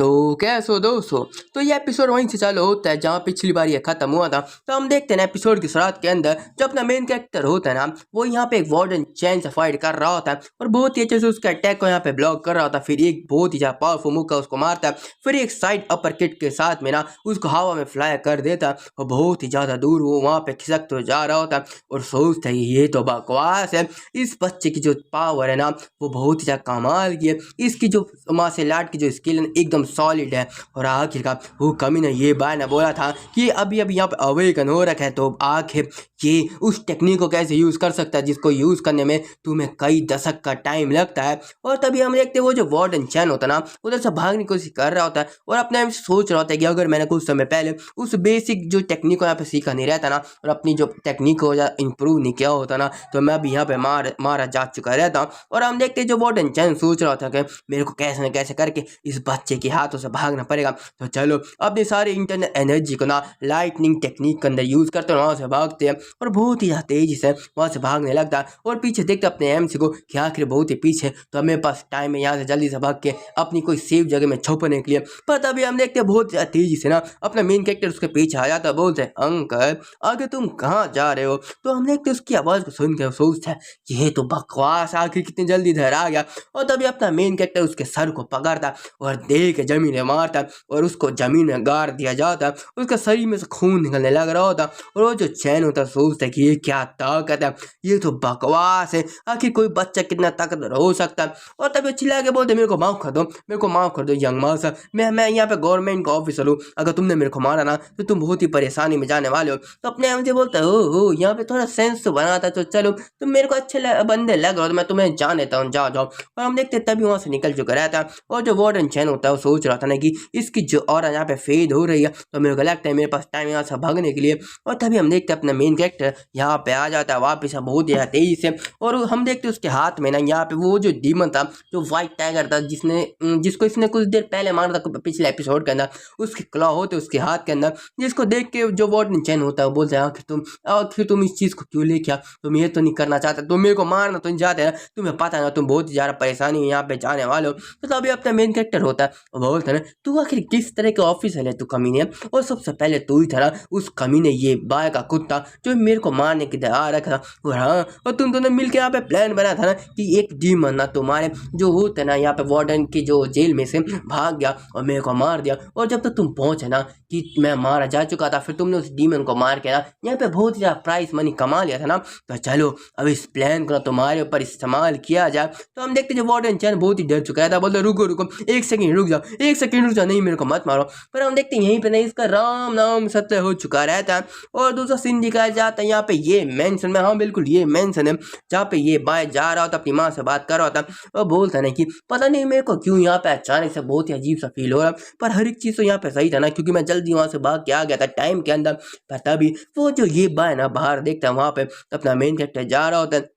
तो कैसे हो दोस्तों। तो ये एपिसोड वहीं से चालू होता है जहाँ पिछली बार ये खत्म हुआ था। तो हम देखते हैं ना एपिसोड की शुरुआत के अंदर जो अपना मेन कैरेक्टर होता है ना वो यहाँ पे एक वार्डन चैन से फाइट कर रहा होता है और बहुत ही अच्छे से उसके अटैक को यहाँ पे ब्लॉक कर रहा होता है। फिर एक बहुत ही ज्यादा पावरफुल मुक्का उसको मारता है, फिर एक साइड अपर किट के साथ में ना उसको हवा में फ्लाई कर देता है और बहुत ही ज्यादा दूर वो वहाँ पे खिसकते हुए जा रहा होता है और सोचता है ये तो बकवास है। इस बच्चे की जो पावर है ना वो बहुत ही ज्यादा कमाल की है, इसकी जो मार्शल आर्ट की जो स्किल है एकदम सॉलिड है। और आखिरकार वो कमीना ये बाय ने बोला था कि अभी अभी यहाँ पे अवेकन हो रखा है, तो आखिर ये उस टेक्निक को कैसे यूज कर सकता है जिसको यूज करने में तुम्हें कई दशक का टाइम लगता है। और तभी हम देखते हैं वो जो वार्डन चैन होता है ना उधर से भागने की कोशिश कर रहा होता है और अपने आप से सोच रहा होता है कि अगर मैंने कुछ समय पहले उस बेसिक जो टेक्निक को यहाँ पे सीखा नहीं रहता ना और अपनी जो टेक्निक को इंप्रूव नहीं किया होता ना तो मैं अभी यहाँ पे मारा जा चुका रहता। और हम देखते हैं जो वार्डन चैन सोच रहा था कि मेरे को कैसे न कैसे करके इस बच्चे के हाथों से भागना पड़ेगा, तो चलो अपने सारे इंटरनल एनर्जी को ना लाइटनिंग टेक्निक के अंदर यूज करते हैं, वहां से भागते हैं और बहुत ही तेजी से वहां से भागने लगता है। और पीछे देखते अपने एमसी को कि आखिर बहुत ही पीछे, तो हमें पास टाइम है यहाँ से जल्दी से भाग के अपनी कोई सेफ जगह में छुपने के लिए। पर तभी हम देखते हैं बहुत तेजी से ना अपना मेन कैरेक्टर उसके पीछे आ जाता है, बोलते हैं अंकल आगे तुम कहाँ जा रहे हो। तो हम देखते उसकी आवाज को सुन के सोचते हैं ये तो बकवास, आखिर कितनी जल्दी इधर आ गया। और तभी अपना मेन कैरेक्टर उसके सर को पकड़ता और दे के जमीन में मारता और उसको जमीन में गाड़ दिया जाता। उसका शरीर में से खून निकलने लग रहा होता और वो जो चैन होता सोचता है कि ये क्या ताकत है, ये तो बकवास है, आखिर कोई बच्चा कितना ताकतवर हो सकता है। और तभी चिल्ला के बोलते मेरे को माफ कर दो, मेरे को माफ कर दो यंग मास्टर, मैं यहाँ पे गवर्नमेंट का ऑफिसर हूँ, अगर तुमने मेरे को मारा ना तो तुम बहुत ही परेशानी में जाने वाले हो। तो अपने आप से बोलता है ओ यहाँ पे थोड़ा सेंस तो बना था, तो चलो तुम मेरे को अच्छे बंदे लग रहे हो तो मैं तुम्हें जान देता हूँ, जाओ जाओ। और हम देखते तभी वहां से निकल चुका रहता है। और जो वार्डन चैन होता है वो सोच रहा था ना कि इसकी जो और यहाँ पे फेड हो रही है तो मेरे को लगता है मेरे पास टाइम यहाँ से भागने के लिए। और तभी हम देखते हैं अपना मेन कैरेक्टर यहाँ पे आ जाता है वापस बहुत ही तेजी से और हम देखते उसके हाथ में ना यहाँ पे वो जो डीमन था जो व्हाइट टाइगर था जिसको इसने कुछ देर पहले मारा था पिछले एपिसोड के अंदर, उसके क्लॉ होते उसके हाथ के अंदर, जिसको देख के जो वार्डन चैन होता है वो बोलता है आखिर तुम इस चीज को क्यों लेके, तुम ये तो नहीं करना चाहते, तुम मेरे को मारना तो नहीं चाहते ना, तुम्हें पता है ना तुम बहुत ज्यादा परेशानी में यहाँ पे जाने वाले हो। तो तभी अपना मेन कैरेक्टर होता है वो बोलता है ना तू आखिर किस तरह के ऑफिसर है तू कमीने, और सबसे पहले तू ही था ना उस कमीने ये बाय का कुत्ता जो मेरे को मारने की आ रखा था। और हाँ और तुम दोनों मिलकर यहाँ पे प्लान बना था ना कि एक डीमन ना तुम्हारे जो होते ना यहाँ पे वार्डन की जो जेल में से भाग गया और मेरे को मार दिया, और जब तक तुम पहुंचे ना कि मैं मारा जा चुका था फिर तुमने उस डीमन को मार के ना यहाँ पे बहुत ज्यादा प्राइस मनी कमा लिया था ना, तो चलो अब इस प्लान को तुम्हारे ऊपर इस्तेमाल किया जाए। तो हम देखते जो वार्डन चैन बहुत ही डर चुका था, बोलते रुको रुको एक सेकंड रुक जाओ, एक सेकंड रुक जाओ, नहीं मेरे को मत मारो। पर हम देखते यहीं पे नहीं इसका राम नाम सत्य हो चुका रहता है। और दूसरा सीन दिखाया जाता है यहाँ पे ये मेंशन में, हाँ बिल्कुल ये मेंशन है जहाँ पे ये बाय जा रहा होता अपनी माँ से बात कर रहा होता और बोलता है ना कि पता नहीं मेरे को क्यों यहाँ पे अचानक से बहुत ही अजीब सा फील हो रहा, पर हर एक चीज तो यहाँ पे सही था ना क्योंकि मैं जल्दी वहां से भाग के आ गया था टाइम के अंदर। पर तभी वो जो ये बाय ना बाहर देखता है वहां पे तो अपना मेन कैरेक्टर जा रहा होता है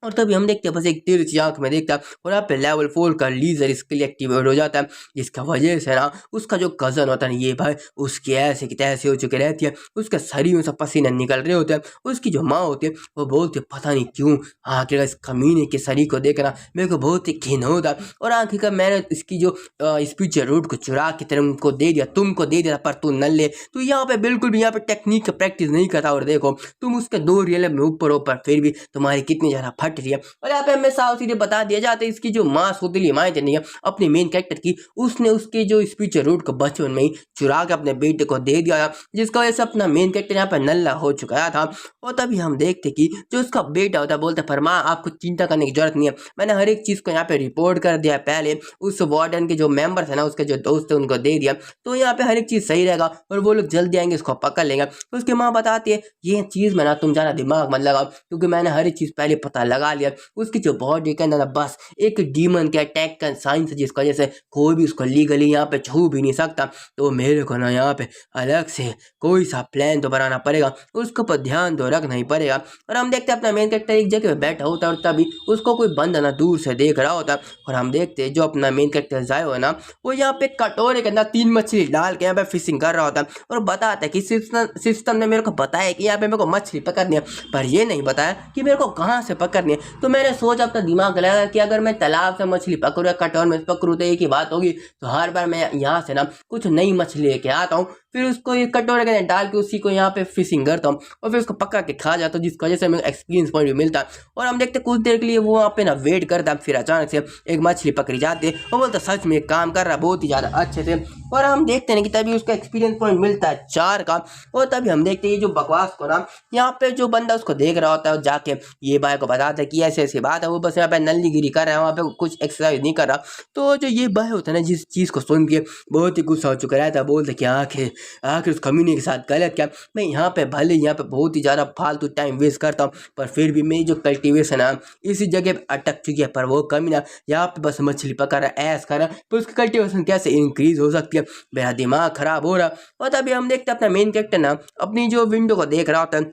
और तभी हम देखते हैं बस एक तिरछी आंख में देखता है और यहाँ पे लेवल 4 का लीजर स्किल एक्टिवेट हो जाता है, जिसका वजह से ना उसका जो कजन होता है ये भाई उसकी ऐसे की तैसे हो चुकी रहती है, उसके शरीर में से पसीने निकल रहे होते हैं। उसकी जो माँ होती है वो बोलती है पता नहीं क्यों आखिर इस कमीने के शरीर को देखना मेरे को बहुत ही घिन होता है, और आखिरकार मैंने इसकी जो स्पीचर रूट को चुरा के तुमको दे दिया, पर तू नल्ले तू यहाँ पे बिल्कुल भी यहाँ पे टेक्निक का प्रैक्टिस नहीं करता, और देखो तुम उसके 2 रियल में ऊपर फिर भी तुम्हारी कितनी ज्यादा फट रही है। और यहाँ पे हमें साफ सीधे बता दिया जाता है इसकी जो माँ सोतीली माँ नहीं है अपने मेन कैरेक्टर की, उसने उसके जो स्पीचर रूट को बचपन में ही चुरा के अपने बेटे को दे दिया था, जिसका वजह से अपना मेन कैरेक्टर यहाँ पे नल्ला हो चुका था। और तभी हम देखते कि जो उसका बेटा होता है बोलता है पर माँ आपको चिंता करने की जरूरत नहीं है, मैंने हर एक चीज को यहाँ पे रिपोर्ट कर दिया पहले, उस वार्डन के जो मेंबर्स है ना उसके जो दोस्त है उनको दे दिया, तो यहाँ पे हर एक चीज सही रहेगा और वो लोग जल्दी आएंगे इसको पकड़ लेंगे। तो उसकी माँ बताती है ये चीज में ना तुम ज्यादा दिमाग मत लगाओ क्योंकि मैंने हर एक चीज पहले पता लगा लिया, उसकी जो बॉडी के अंदर बस एक डीमन के अटैक का साइंस है जिसकी वजह से कोई भी उसको लीगली यहाँ पे छू भी नहीं सकता, तो मेरे को ना यहाँ पे अलग से कोई सा प्लान तो बनाना पड़ेगा, उसके ऊपर ध्यान तो रखना ही पड़ेगा। और हम देखते हैं अपना मेन कैरेक्टर एक जगह पे बैठा होता है और तभी उसको कोई बंदा ना दूर से देख रहा होता है, और हम देखते हैं जो अपना मेन कैरेक्टर जायो है ना वो यहाँ पे कटोरे के अंदर 3 मछली डाल के यहाँ पे फिशिंग कर रहा होता है और बताता है कि सिस्टम ने मेरे को बताया कि यहाँ पे मेरे को मछली पकड़नी है, पर ये नहीं बताया कि मेरे को कहाँ से पकड़नी सकते हैं। तो मैंने सोच अपना दिमाग लगाया कि अगर मैं तालाब से मछली पकड़ूँ या कटोर में पकड़ूँ तो एक ही बात होगी। तो हर बार मैं यहाँ से ना कुछ नई मछली लेके आता हूँ, फिर उसको ये कटोरे के अंदर डाल के उसी को यहाँ पे फिशिंग करता हूँ और फिर उसको पका के खा जाता हूँ, जिसकी वजह से मेरे एक्सपीरियंस पॉइंट भी मिलता है। और हम देखते कुछ देर के लिए वो वहाँ पे ना वेट करता है, फिर अचानक से एक मछली पकड़ी जाती है और बोलता सच में काम कर रहा है बहुत ही ज़्यादा अच्छे से। और हम देखते हैं कि तभी उसका एक्सपीरियंस पॉइंट मिलता है 4 का। और तभी हम देखते हैं ये जो बकवास को ना यहाँ पे जो बंदा उसको देख रहा होता है जाके ये भाई को बताता है कि ऐसे ऐसी बात है, वो बस यहाँ पे नल्लीगिरी कर रहा है, वहाँ पे कुछ एक्सरसाइज नहीं कर रहा। तो जो ये भाई होता है ना जिस चीज़ को सुन के बहुत ही गुस्सा हो चुका रहता है, बोलते कि आखिर आखिर उस कमीने के साथ गलत क्या, मैं यहाँ पे भले यहाँ पे बहुत ही ज़्यादा फालतू टाइम वेस्ट करता हूँ पर फिर भी मेरी जो कल्टीवेशन है इसी जगह पे अटक चुकी है, पर वो कमीना यहाँ पे बस मछली पकड़ रहा है ऐस कर रहा है, तो उसकी कल्टीवेशन कैसे इंक्रीज हो सकती है, मेरा दिमाग खराब हो रहा। और तभी हम देखते हैं अपना मेन कैरेक्टर ना अपनी जो विंडो को देख रहा होता है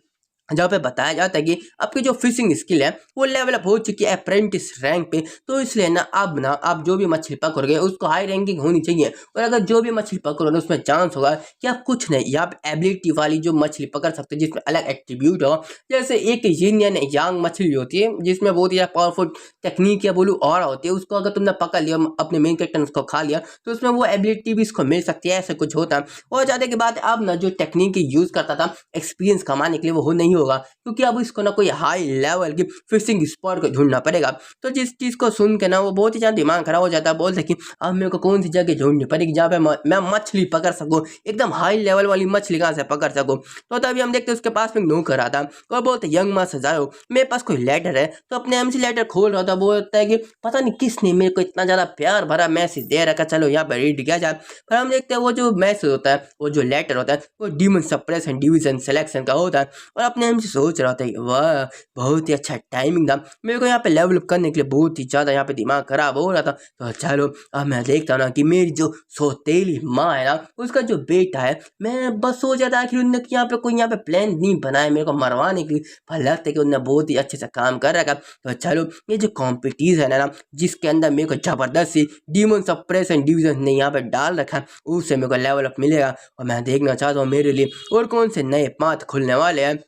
जहाँ पे बताया जाता है कि आपकी जो फिशिंग स्किल है वो लेवल अप हो चुकी है अप्रेंटिस रैंक पे। तो इसलिए ना आप जो भी मछली पकड़ोगे उसको हाई रैंकिंग होनी चाहिए, और अगर जो भी मछली पकड़ोगे उसमें चांस होगा कि आप कुछ नहीं या आप एबिलिटी वाली जो मछली पकड़ सकते हो जिसमें अलग एट्रीब्यूट हो। जैसे एक यिन यान यांग मछली होती है जिसमें बहुत ही पावरफुल टेक्निक या बोलूँ और होती है, उसको अगर तुमने पकड़ लिया अपने मेन कैरेक्टर उसको खा लिया तो उसमें वो एबिलिटी भी इसको मिल सकती है, ऐसा कुछ होता है। और ज़्यादा की बात अब ना जो टेक्निक यूज़ करता था एक्सपीरियंस कमाने के लिए वो नहीं होगा, क्योंकि अब इसको ना कोई हाई लेवल की फिशिंग स्पॉट को ढूंढना पड़ेगा। तो जिस चीज़ को सुन के ना वो बहुत ही ज़्यादा दिमाग खराब हो जाता है, बोलते कि अब मेरे को कौन सी जगह ढूंढनी पड़ेगी जहाँ पे मैं मछली पकड़ सकूँ, एकदम हाई लेवल वाली मछली कहाँ से पकड़ सकूँ। तो तभी हम देखते उसके पास में नौकर आता है और बोलते यंग मास्टर जाओ मेरे पास कोई लेटर है। तो अपने एमसी लेटर खोल रहा था, बोलता है कि पता नहीं किसने मेरे को इतना ज़्यादा प्यार भरा मैसेज दे रखा, चलो यहाँ पर रीड किया जाए। पर हम देखते हैं वो जो मैसेज होता है वो जो लेटर होता है वो डीमन सप्रेशन डिवीजन सिलेक्शन का होता है। और अपने एमसी सोच रहा था वाह बहुत ही अच्छा टाइमिंग था, मेरे को यहाँ पे लेवल अप करने के लिए बहुत ही ज़्यादा यहाँ पे दिमाग खराब हो रहा था। तो चलो अब मैं देखता हूँ ना कि मेरी जो सौतेली माँ है ना उसका जो बेटा है, मैं बस सोच रहा था कि उनने यहाँ पे कोई यहाँ पे प्लान नहीं बनाया मेरे को मरवाने के लिए, पर लगता है कि उनने बहुत ही अच्छे से काम कर रखा। तो चलो ये जो कॉम्पिटिशन है ना जिसके अंदर मेरे को जबरदस्ती डीमन सप्रेशन डिवीजन ने यहाँ पे डाल रखा है उससे मेरे को लेवल अप मिलेगा, और मैं देखना चाहता हूँ मेरे लिए और कौन से नए पाथ खुलने वाले हैं।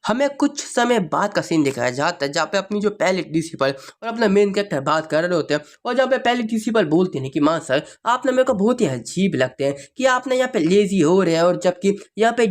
हमें कुछ समय बाद का सीन दिखाया जाता है जहाँ पे अपनी जो पहले प्रिंसिपल और अपना मेन कैरेक्टर बात कर रहे होते हैं, और जहाँ पे पहले प्रिंसिपल बोलते हैं कि माँ सर आप ना मेरे को बहुत ही अजीब लगते हैं कि आप ना यहाँ पे लेजी हो रहे हैं, और जबकि यहाँ पे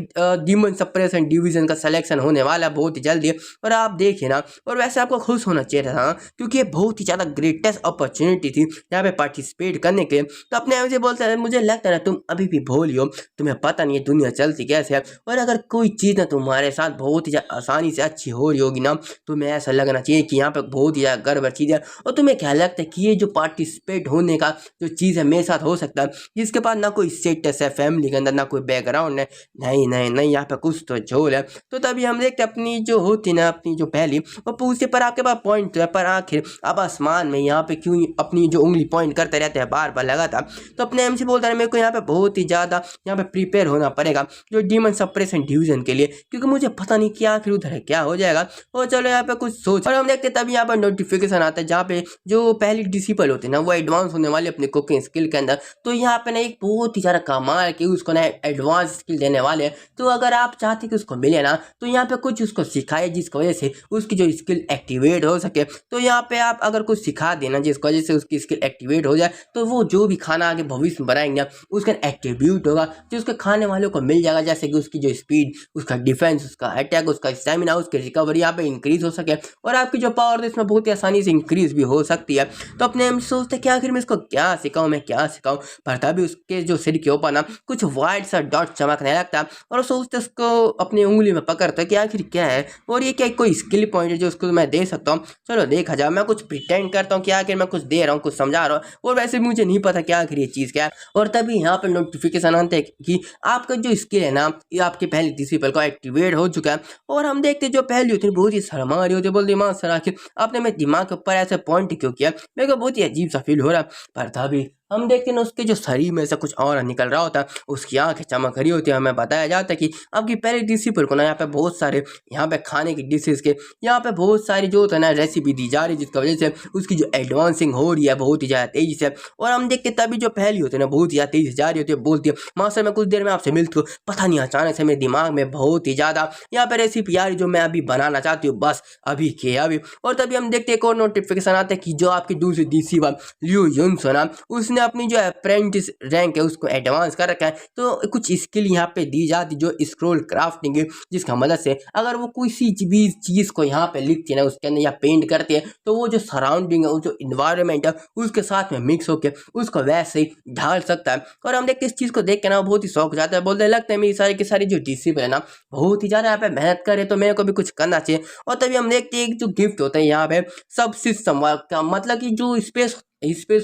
डीमन सप्रेशन डिवीजन का सिलेक्शन होने वाला है बहुत ही जल्दी, और आप देखिए ना। और वैसे आपको खुश होना चाहिए था क्योंकि ये बहुत ही ज़्यादा ग्रेटेस्ट अपॉर्चुनिटी थी यहाँ पे पार्टिसिपेट करने के। तो अपने एम से बोलते हैं मुझे लगता है ना तुम अभी भी भूली हो, तुम्हें पता नहीं है दुनिया चलती कैसे है, और अगर कोई चीज़ ना तुम्हारे साथ बहुत ही आसानी से अच्छी हो रही होगी ना तुम्हें ऐसा लगना चाहिए कि यहाँ पे बहुत ही ज़्यादा गड़बड़ चीज़ है। और तुम्हें क्या लगता है कि ये जो पार्टिसिपेट होने का जो चीज़ है मेरे साथ हो सकता है, जिसके पास ना कोई स्टेटस है फैमिली के अंदर ना कोई बैकग्राउंड है, नहीं नहीं नहीं यहाँ पे कुछ तो झोल है। तो तभी हम देखते अपनी जो होती ना अपनी जो पहली वो पूछते पर आपके पास पॉइंट तो है, पर आखिर अब आसमान में यहाँ पे क्यों अपनी जो उंगली पॉइंट करते रहते हैं बार बार लगा था। तो अपने एम से बोलता है मेरे को यहाँ पे बहुत ही ज़्यादा यहाँ पे प्रिपेयर होना पड़ेगा जो डीमन सप्रेशन डिवीजन के लिए, क्योंकि मुझे पता नहीं क्या आखिर उधर है क्या हो जाएगा। और चलो यहाँ पे कुछ सोच, और हम देखते तब यहाँ पर नोटिफिकेशन आता है जहाँ पे जो पहली डिसिपल होती है ना वो एडवांस होने वाले अपने कुकिंग स्किल के अंदर। तो यहाँ पे ना एक बहुत ही सारा कमाल कि उसको ना एडवांस स्किल देने वाले हैं। तो अगर आप चाहते कि उसको मिले ना तो यहाँ पे कुछ उसको सिखाए जिसकी वजह से उसकी जो स्किल एक्टिवेट हो सके। तो यहाँ पे आप अगर कुछ सिखा देना जिसकी वजह से उसकी स्किल एक्टिवेट हो जाए तो वो जो भी खाना आगे भविष्य में बनाएंगे उसका एट्रीब्यूट होगा जो उसके खाने वालों को मिल जाएगा, जैसे कि उसकी जो स्पीड, उसका डिफेंस, उसका अटैक, उसका स्टेमिना, उसकी रिकवरी यहाँ पे इंक्रीज हो सके, और आपकी जो पावर है इसमें बहुत ही आसानी से इंक्रीज भी हो सकती है। तो अपने हम सोचते कि आखिर मैं इसको क्या सिखाऊं, मैं क्या सिखाऊं, पर तभी उसके जो सिर के ऊपर ना कुछ वाइट सा डॉट चमकने लगता, और सोचते उसको अपनी उंगली में पकड़ता कि आखिर क्या है और ये क्या कोई स्किल पॉइंट है जो उसको मैं दे सकता हूँ। चलो देखा जाए, मैं कुछ प्रिटेंड करता हूँ कि आखिर मैं कुछ दे रहा हूँ, कुछ समझा रहा हूँ, और वैसे भी मुझे नहीं पता क्या आखिर ये चीज़ क्या है। और तभी यहाँ पर नोटिफिकेशन आते हैं कि आपका जो स्किल है ना ये आपके पहले डिसिपल को एक्टिवेट हो चुका है। और हम देखते जो पहली होती है बहुत ही शर्मा रही होती है, बोल दिमाग सर आखिर आपने मेरे दिमाग के ऊपर ऐसे पॉइंट क्यों किया, मेरे को बहुत ही अजीब सा फील हो रहा है। पर तभी हम देखते हैं ना उसके जो शरीर में से कुछ और निकल रहा होता है, उसकी आंखें चमक रही होती है। हमें बताया जाता है कि आपकी पहले डिसिपल को ना यहाँ पे बहुत सारे यहाँ पे खाने की डिशेज के यहाँ पे बहुत सारी जो होता है ना रेसिपी दी जा रही है, जिसकी वजह से उसकी जो एडवांसिंग हो रही है बहुत ही ज़्यादा तेजी से। और हम देखते हैं तभी जो पहली होती है ना बहुत ही ज़्यादा तेजी से जा रही होती है, बोलती है मास्टर मैं कुछ देर में आपसे मिलती हूँ। पता नहीं अचानक से मेरे दिमाग में बहुत ही ज़्यादा यहाँ पे रेसिपी आ रही जो मैं अभी बनाना चाहती हूँ, बस अभी के अभी। और तभी हम देखते हैं एक और नोटिफिकेशन आता है कि जो आपकी दूसरी डिसिपल लियो युन ना उसने अपनी जो अप्रेंटिस रैंक है उसको एडवांस कर रखा है। तो कुछ स्किल यहाँ पे दी जाती जो स्क्रोल क्राफ्टिंग है, जिसका मदद से अगर वो किसी भी चीज़ को यहाँ पे लिखती है ना उसके अंदर या पेंट करती है, तो वो जो सराउंडिंग है, वो जो इन्वायरमेंट है उसके साथ में मिक्स होकर उसको वैसे ही ढाल सकता है। और हम देखते इस चीज़ को देख के ना बहुत ही शौक हो जाता है, बोलते लगता है मेरी सारी की सारी जो डिसिपल है ना बहुत ही ज़्यादा यहाँ पे मेहनत करे, तो मेरे को भी कुछ करना चाहिए। और तभी हम देखते हैं एक जो गिफ्ट होता है यहाँ पे सब सिस्टम का, मतलब कि जो स्पेस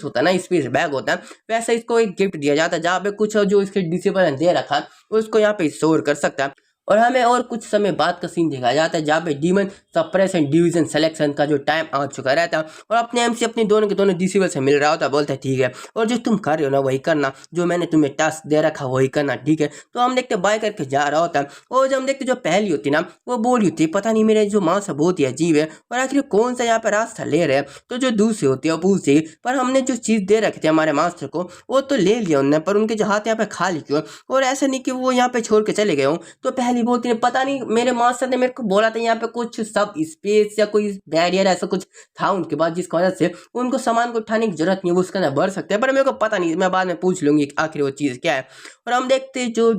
होता है ना, स्पेस बैग होता है, वैसे इसको एक गिफ्ट दिया जाता है जहाँ पे कुछ जो इसके डिसिपल दे रखा है उसको यहाँ पे स्टोर कर सकता है। और हमें और कुछ समय बाद का सीन दिखाया जाता है जहाँ पे demon suppress and division selection का जो टाइम आ चुका रहता है और अपने एम से अपने दोनों के दोनों डिसिबल से मिल रहा होता है। बोलता है ठीक है, और जो तुम कर रहे हो ना वही करना, जो मैंने तुम्हें टास्क दे रखा वही करना, ठीक है। तो हम देखते बाय करके जा रहा होता है। और जब हम देखते जो पहली होती ना वो बोली होती है पता नहीं मेरे जो माँ से बहुत ही अजीब है और आखिर कौन सा यहाँ पे रास्ता ले रहे हैं। तो जो दूसरी होती है वो पूछती पर हमने जो चीज़ दे रखी थी हमारे मास्टर को वो तो ले लिया उन्होंने, पर उनके जो हाथ यहाँ पे खाली क्यों, और ऐसा नहीं कि वो यहाँ पे छोड़ के चले गए हूँ। तो पहली बोलती है पता नहीं मेरे मास्टर ने मेरे को बोला था यहाँ पे कुछ सब स्पेस या कोई बैरियर ऐसा कुछ था उनके पास, जिसकी वजह से उनको सामान को उठाने की जरूरत नहीं है, वो उसके अंदर भर सकते हैं, पर मेरे को पता नहीं, मैं बाद में पूछ लूंगी आखिर वो चीज़ क्या है। और हम देखते हैं जो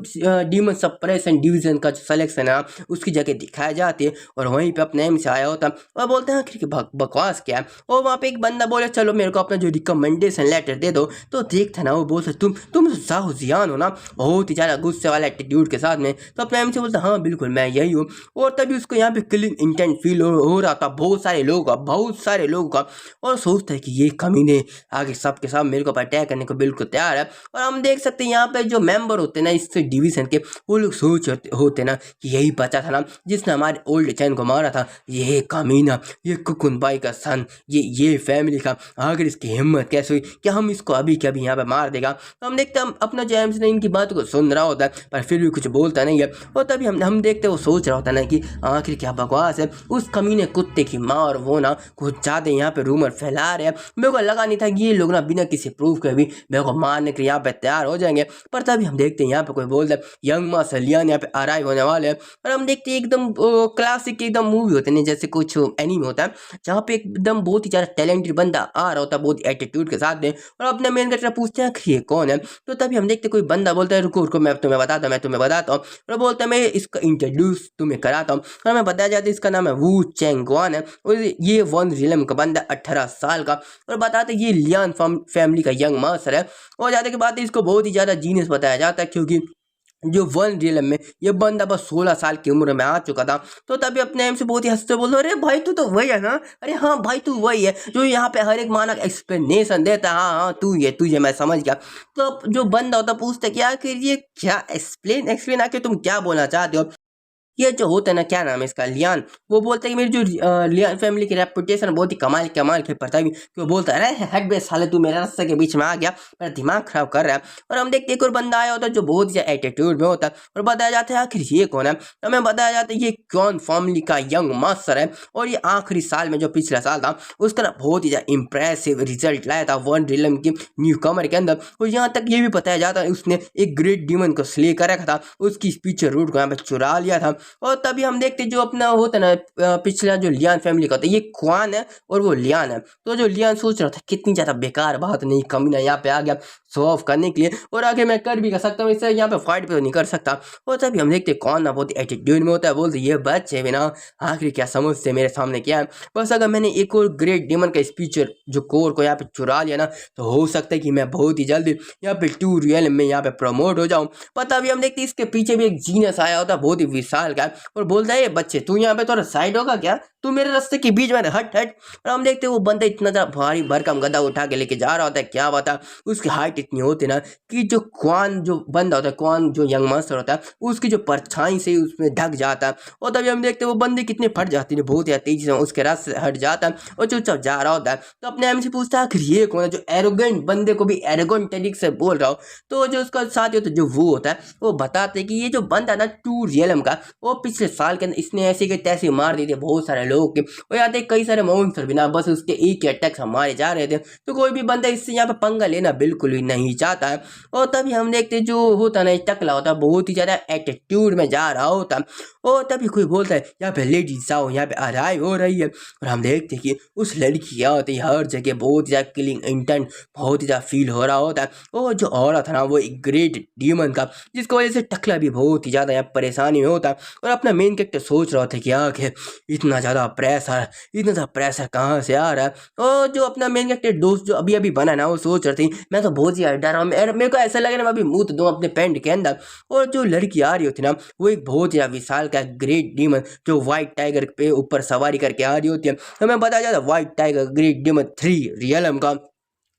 डीमन सप्रेशन डिवीजन का जो सिलेक्शन है उसकी जगह दिखाया जाती है और वहीं पे अपने एम से आया होता है और बोलते हैं आखिर बकवास क्या है। और वहाँ पे एक बंदा बोले चलो मेरे को अपना जो रिकमेंडेशन लेटर दे दो। तो देखते ना वो बोलते तुम साहु जियान हो ना, बहुत ही ज़्यादा गुस्से वाला एटीट्यूड के साथ में। तो अपने एम से बोलता हाँ बिल्कुल मैं यही हूँ। और तभी उसको यहाँ पे किलिंग इंटेंट फील हो रहा था बहुत सारे लोगों का और सोचता है कि ये कमीने आगे सबके साथ मेरे को अटैक करने को बिल्कुल तैयार है। और हम देख सकते हैं यहाँ पे जो मेंबर होते हैं ना इस डिवीजन के, वो लोग सोच होते ना कि यही बचा था ना जिसने हमारे ओल्ड चैन को मारा था, ये कमीना, ये कुकुन बाई का सन, ये फैमिली का, आखिर इसकी हिम्मत कैसे हुई कि हम इसको अभी के अभी यहाँ पे मार देगा। तो हम देखते हैं अपना जो एम्स ने इनकी बात को सुन रहा होता है पर फिर भी कुछ बोलता नहीं है। और तभी हम देखते वो सोच रहा होता है ना कि आखिर क्या बकवास है, उस कमीने कुत्ते की माँ और वो ना कुछ ज़्यादा यहाँ पे रूमर फैला रहे हैं। मेरे को लगा नहीं था कि ये लोग ना बिना किसी प्रूफ के भी मेरे को मारने के यहाँ पे तैयार हो जाएंगे। पर तभी हम देखते हैं यहाँ पे कोई बोलता है यंग मास्टर लियान यहाँ पे अराइव होने वाले हैं। और हम देखते हैं एकदम क्लासिक एकदम मूवी होते हैं जैसे कुछ एनीमे होता है जहाँ पे एकदम बहुत ही ज़्यादा टैलेंटेड बंदा आ रहा होता है बहुत एटीट्यूड के साथ में और अपने मेन कैरेक्टर पूछते हैं ये कौन है। तो तभी हम देखते कोई बंदा बोलता है रुको मैं तुम्हें बताता हूँ और बोलता है मैं इसका इंट्रोड्यूस तुम्हें कराता हूँ। और हमें बताया जाता है इसका नाम है वू चेंगवान है और ये वन रिलम का बंदा 18 साल का। और बताते ये लियान फैमिली का यंग मास्टर है। और ज़्यादा की बात है इसको बहुत ही ज़्यादा जीनियस बताया जाता है क्योंकि जो वन रियल में ये बंदा बस 16 साल की उम्र में आ चुका था। तो तभी अपने एम से बहुत ही हंसते बोल अरे भाई तू तो वही है ना, अरे हाँ भाई तू वही है जो यहाँ पे हर एक मानक एक्सप्लेनेशन देता है, हाँ तू ये तुझे मैं समझ गया। तो जो बंदा होता पूछता क्या आखिर ये क्या एक्सप्लेन आखिर तुम क्या बोलना चाहते हो। ये जो होता है ना क्या नाम है इसका लियान, वो बोलता है कि मेरी जो लियान फैमिली की रेपुटेशन बहुत ही कमाल के पता भी कि वो बोलता है अरे हट बे साले तू मेरे रास्ते के बीच में आ गया, मेरा दिमाग खराब कर रहा है। और हम देखते एक और बंदा आया होता है जो बहुत ही एटीट्यूड में होता है और बताया जाता है आखिर ये कौन है। हमें बताया जाता है ये कौन फैमिली का यंग मास्टर है और ये आखिरी साल में जो पिछला साल था उसका ना बहुत ही ज़्यादा इंप्रेसिव रिजल्ट लाया था वन रिलम की न्यू कमर के अंदर। और यहाँ तक ये भी बताया जाता है उसने एक ग्रेट डीमन को स्ले कर रखा था, उसकी स्पीचर रूट को यहाँ पे चुरा लिया था। और तभी हम देखते जो अपना होता है ना पिछला जो लियान फैमिली का होता है ये क्वान है और वो लियान है। तो जो लियान सोच रहा था कितनी ज़्यादा बेकार बात नहीं, कमीना यहाँ पे आ गया शो ऑफ करने के लिए और आगे मैं कर भी सकता हूँ, इससे यहाँ पे फाइट पे तो नहीं कर सकता। और तभी हम देखते कौन ना बहुत एटीट्यूड में होता है, बोलते ये बच्चे बिना आखिर क्या समझते मेरे सामने क्या है। बस अगर मैंने एक और ग्रेट डीमन का स्पीचर जो कोर को यहाँ पे चुरा लिया ना तो हो सकता है कि मैं बहुत ही जल्दी यहाँ पे टू रियल में यहाँ पे प्रमोट हो जाऊँ। पता भी हम देखते इसके पीछे भी एक जीनियस आया होता है बहुत ही विशाल का और बोलता है ये बच्चे तू यहाँ पे थोड़ा साइड होगा क्या, तू मेरे रास्ते के बीच में हट। और हम देखते वो बंदा इतना ज़्यादा भारी भरकम गदा उठा के लेके जा रहा होता है, क्या बता उसकी हाइट इतनी होती है ना कि जो क्वान जो बंदा होता है, क्वान जो यंग मास्टर होता है, उसकी जो परछाई से उसमें ढक जाता है। और तभी हम देखते हैं वो बंदे कितने फट जाती है, बहुत ही तेजी से उसके रास्ते से हट जाता है और चुपचाप जा रहा होता है। तो अपने एमसी पूछता है आखिर ये कौन है जो एरोगेंट बंदे को भी एरोगेंट तरीके से बोल रहा हो। तो जो उसका साथी होता है, जो वो होता है, वो बताते हैं कि ये जो बंदा ना टू रियलम का, वो पिछले साल के अंदर इसने ऐसे के तैसे मार दिए थे बहुत सारे लोगों के। और यहाँ तक कई सारे मॉन्स्टर भी ना बस उसके एक ही अटैक से मारे जा रहे थे। तो कोई भी बंदा इससे यहाँ पे पंगा लेना बिल्कुल भी नहीं चाहता है। और तभी हम देखते हैं जो होता ना टकला होता है, बहुत ही ज्यादा एटीट्यूड में जा रहा होता है। और तभी कोई बोलता है यहाँ पे लेडीज आओ, यहाँ पे अराई हो रही है। और हम देखते हैं कि उस लड़की क्या होती है, हर जगह बहुत ज्यादा किलिंग इंटेंट बहुत ही ज्यादा फील हो रहा होता है। और जो औरत है ना वो एक ग्रेट डीमन का, जिसकी वजह से टकला भी बहुत ही ज्यादा यहाँ परेशानी में होता है। और अपना मेन कैरेक्टर सोच रहा था कि आखिर इतना ज्यादा प्रेशर कहाँ से आ रहा है। और जो अपना मेन कैरेक्टर दोस्त जो अभी अभी बना ना, वो सोच रही थी मैं तो बहुत ही डर रहा हूँ, मेरे को ऐसा लग रहा है मैं अभी मुँह दूँ अपने पैंट के अंदर। और जो लड़की आ रही होती ना, वो एक बहुत ही विशाल का ग्रेट डीमन जो व्हाइट टाइगर पे ऊपर सवारी करके आ रही होती है। हमें बताया जाता है white tiger great demon 3 realm का।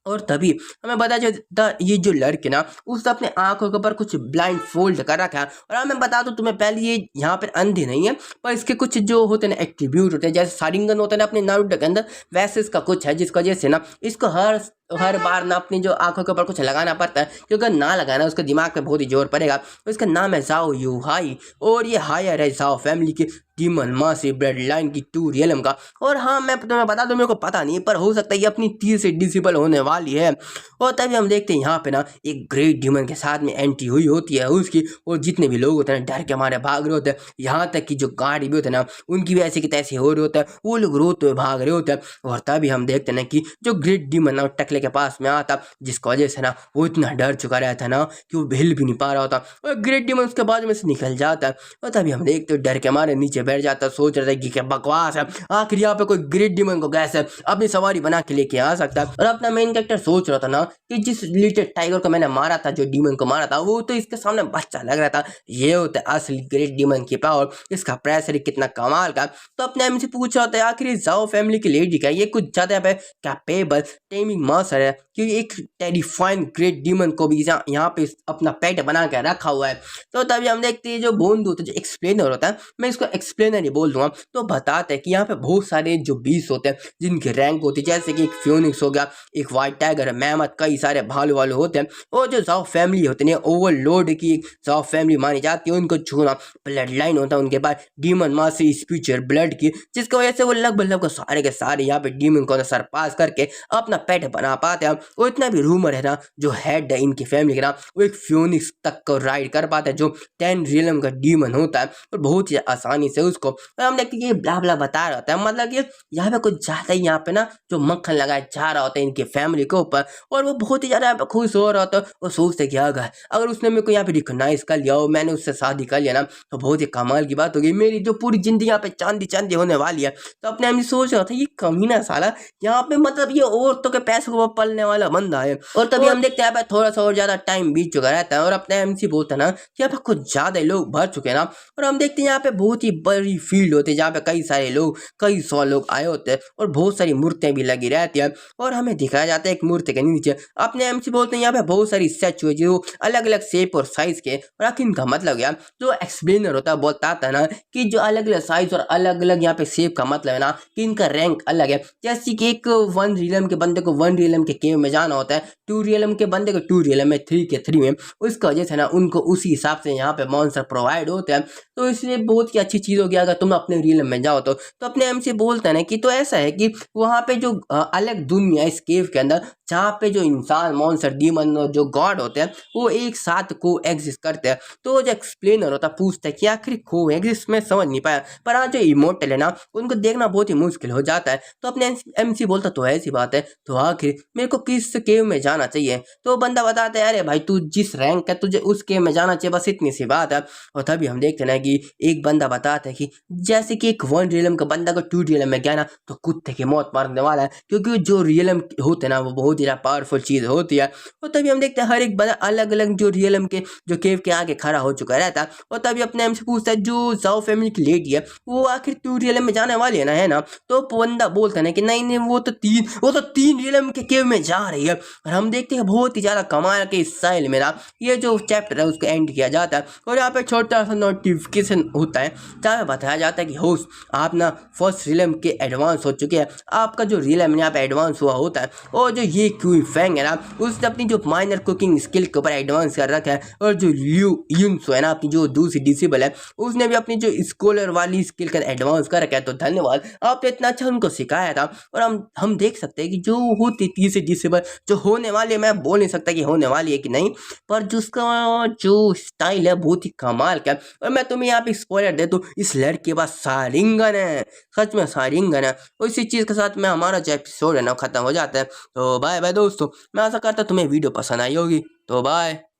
और तभी हमें पता चलता ये जो लड़के ना उसने अपने आंखों के ऊपर कुछ ब्लाइंड फोल्ड कर रखा है। और मैं बता दूं तुम्हें पहले, ये यहाँ पर अंधे नहीं है, पर इसके कुछ जो होते हैं ना एट्रीब्यूट होते हैं, जैसे शारिंगन होता है ना अपने नारुतो के अंदर, वैसे इसका कुछ है जिसकी वजह से ना इसको हर बार ना अपनी जो आंखों के ऊपर कुछ लगाना पड़ता है, क्योंकि अगर ना लगाना उसके दिमाग पे बहुत ही जोर पड़ेगा। तो इसका नाम है जाओ यू हाई, और ये हायर है जाओ फैमिली की डीमन मासी ब्लड लाइन की 2 रियलम का। और हाँ मैं तुम्हें बता दूं, मेरे को पता नहीं पर हो सकता है ये अपनी 30 से डिसेबल होने वाली है। और तभी हम देखते हैं यहाँ पे ना एक ग्रेट डीमन के साथ में एंट्री हुई होती है उसकी, और जितने भी लोग होते हैं डर के हमारे भाग रहे होते हैं, यहाँ तक कि जो गाड़ी भी होते हैं ना उनकी भी ऐसे की तैसे हो रहे होते हैं, वो लोग रोते हुए भाग रहे होते हैं। और तभी हम देखते हैं ना कि जो ग्रेट डीमन ना टकले के पास में आता, जिसकी वजह से ना वो इतना डर चुका रहता है ना कि वो हिल भी नहीं पा रहा होता। और ग्रेट डीमन उसके बाद में से निकल जाता है। और तभी हम देखते डर के मारे नीचे बैठ जाता, सोच रहे थे कि क्या बकवास है, आखिर यहाँ पे कोई ग्रेट डीमन को कैसे अपनी सवारी बना के लेके आ सकता है। और अपना मेन कैरेक्टर सोच रहा था ना कि जिस लिटिल टाइगर को मैंने मारा था, जो डीमन को मारा था, वो तो इसके सामने बच्चा लग रहा था, ये होता है असली ग्रेट डीमन की पावर, इसका प्रेशर कितना कमाल का। तो अपने एमसी पूछ रहा था आखिर जाओ फैमिली की लेडी का ये कुछ ज्यादा कैपेबल टेमिंग मास्टर है कि एक टेरिफाइंग ग्रेट डीमन को भी यहाँ पे अपना पेट बना के रखा हुआ है। तो तभी हम देखते हैं जो बोंदू होता है, जो एक्सप्लेनर होता है, मैं इसको एक्सप्लेनर ही बोल दूंगा, तो बताते हैं कि यहाँ पे बहुत सारे जो बीस होते हैं जिनके रैंक होती है, जैसे कि एक फ्यूनिक्स हो गया, एक व्हाइट टाइगर है, मैमथ, कई सारे भालू वाले होते हैं। और जो जाओ फैमिली होते हैं ओवरलोड की जाओ फैमिली मानी जाती है, उनको छूना ब्लड लाइन होता है उनके पास डीमन मास से स्पिरिचुअल ब्लड की, जिसकी वजह से वो लगभग सारे के सारे यहाँ पे डीमन को सरपास करके अपना पेट बना पाते हैं। और इतना भी रूमर है ना जो हेड है इनकी फैमिली का ना, वो एक फ्यूनिक्स तक को राइड कर पाता है, जो 10 रियलम का डीमन होता है, और बहुत ही आसानी से उसको। और हम देखते हैं ये ब्ला ब्ला बता रहा होता है, मतलब ये यहाँ पे कुछ ज्यादा ही यहाँ पे ना जो मक्खन लगाया जा रहा होता है इनकी फैमिली के ऊपर। और वो बहुत ही ज्यादा यहाँ पे खुश हो रहा होता है, वो सोचते कि अगर उसने मेरे को यहाँ पे रिकॉग्नाइज कर लिया और मैंने उससे शादी कर लिया ना, तो बहुत ही कमाल की बात होगी, मेरी जो पूरी जिंदगी यहाँ पे चांदी चांदी होने वाली है। तो अपने हम सोच रहा था ये कमीना साला यहाँ पे मतलब ये औरतों के पैसों को पलने वाला बंदा है। और तभी हम देखते हैं थोड़ा सा और ज्यादा टाइम बीत चुका रहता है, और अपने एमसी बोलता है ना यहाँ पे कुछ ज्यादा लोग भर चुके हैं ना। और हम देखते हैं यहाँ पे बहुत ही बड़ी फील्ड होती है जहाँ पे कई सारे लोग, कई 100 लोग आए होते हैं, और बहुत सारी मूर्तियां भी लगी रहती है। और हमें दिखाया जाता है एक मूर्ति के नीचे अपने एमसी बोलते हैं यहाँ पे बहुत सारी स्टैचू है जो अलग अलग शेप और साइज के। और आखिर इनका मतलब क्या, जो एक्सप्लेनर होता है बोलता है ना कि जो अलग अलग साइज और अलग अलग यहाँ पे शेप का मतलब है ना कि इनका रैंक अलग है। जैसे कि एक 1 रियलम के बंदे को 1 रियलम के केव में जाना होता है, 2 रियलम के बंदे को 2 रियलम में, 3 के 3 में, उसकी वजह से ना उनको उसी हिसाब से यहाँ पे मॉन्स्टर प्रोवाइड होते हैं। तो इसलिए बहुत ही अच्छी चीज होगी अगर तुम अपने रियलम में जाओ तो अपने एम से बोलते हैं ना कि तो ऐसा है कि वहाँ पे जो अलग दुनिया इस केव के अंदर, जहाँ पे जो इंसान मॉन्स्टर डीमन जो गॉड होते हैं वो एक साथ को एग्जिस्ट करते हैं। तो जो एक्सप्लेनर होता है पूछता है कि आखिर को एग्जिस्ट में समझ नहीं पाया, पर आज जो इमोर्टल है ना उनको देखना बहुत ही मुश्किल हो जाता है। तो अपने एमसी बोलता तो ऐसी बात है, तो आखिर मेरे को किस केव में जाना चाहिए। तो बंदा बताता है अरे भाई तू जिस रैंक है तुझे उस केव में जाना चाहिए, बस इतनी सी बात है। और तभी हम देखते हैं कि एक बंदा बताता है कि जैसे कि एक 1 रियलम का बंदा को 2 रियलम में गया ना तो कुत्ते की मौत मारने वाला है, क्योंकि जो रियलम होते हैं ना वो बहुत ही पावरफुल चीज होती है। और तभी हम देखते हैं हर एक बंदा अलग अलग जो रियलम के जो केव के आगे खड़ा हो चुका रहता है। और तभी अपने एम से पूछता है जो जाओ फैमिली की लेडी है वो आखिर 2 रियलम में जाने वाली है ना, है ना। तो बंदा बोलता है ना कि नहीं नहीं वो तो 3 रियलम के केव में जा रही है और हम देखते हैं बहुत ही ज़्यादा कमाल के स्टाइल में ना ये जो चैप्टर है उसको एंड किया जाता है। और यहाँ पे छोटा सा नोटिफिकेशन होता है जहाँ पे बताया जाता है कि होस्ट आप ना फर्स्ट रिलम के एडवांस हो चुके हैं। आपका जो रिलम यहाँ पे एडवांस हुआ होता है और जो ये क्यू फैंग है ना उसने अपनी जो माइनर कुकिंग स्किल के ऊपर एडवांस कर रखा है। और जो ल्यू यून्सो है ना अपनी जो दूसरी डिसेबल है उसने भी अपनी जो स्कॉलर वाली स्किल का एडवांस कर रखा है। तो धन्यवाद, आपने इतना अच्छा उनको सिखाया था। और हम देख सकते हैं कि जो होती तीसरी डिसेबल जो होने वाली है, मैं बोल नहीं सकता कि होने वाली है कि नहीं, पर जिसका जो स्टाइल है बहुत ही कमाल का है। और मैं तुम्हें यहाँ पे स्पॉइलर दे दूँ, इस लड़के के पास सारिंगन है, सच में सारिंगन है। उसी चीज़ के साथ में हमारा जो एपिसोड है ना खत्म हो जाता है। तो बाय बाय दोस्तों, मैं आशा करता तुम्हें वीडियो पसंद आई होगी। तो बाय।